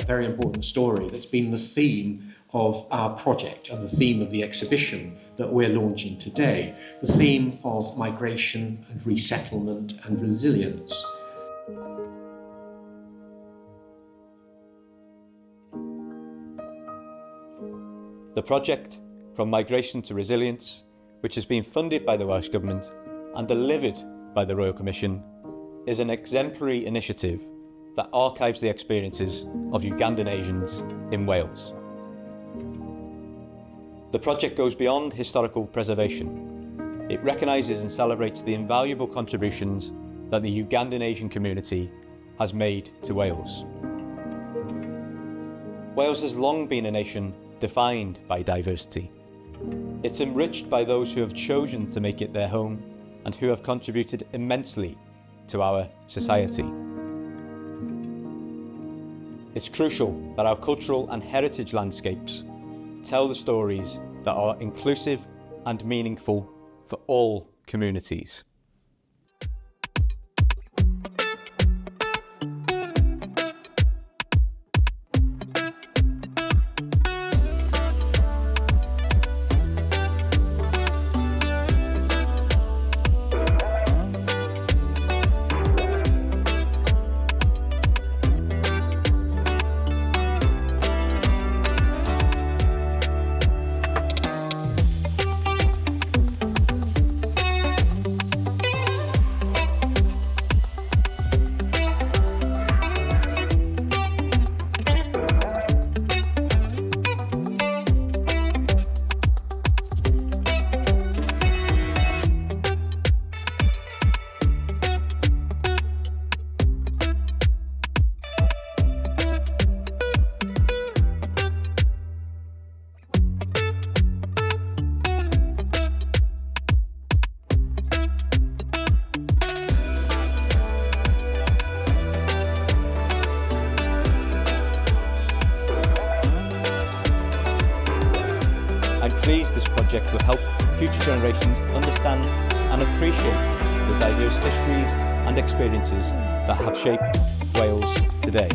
very important story that's been the theme of our project and the theme of the exhibition that we're launching today, the theme of migration and resettlement and resilience. The project, From Migration to Resilience, which has been funded by the Welsh Government and delivered by the Royal Commission, is an exemplary initiative that archives the experiences of Ugandan Asians in Wales. The project goes beyond historical preservation. It recognises and celebrates the invaluable contributions that the Ugandan Asian community has made to Wales. Wales has long been a nation defined by diversity. It's enriched by those who have chosen to make it their home and who have contributed immensely to our society. It's crucial that our cultural and heritage landscapes tell the stories that are inclusive and meaningful for all communities. I'm pleased this project will help future generations understand and appreciate the diverse histories and experiences that have shaped Wales today.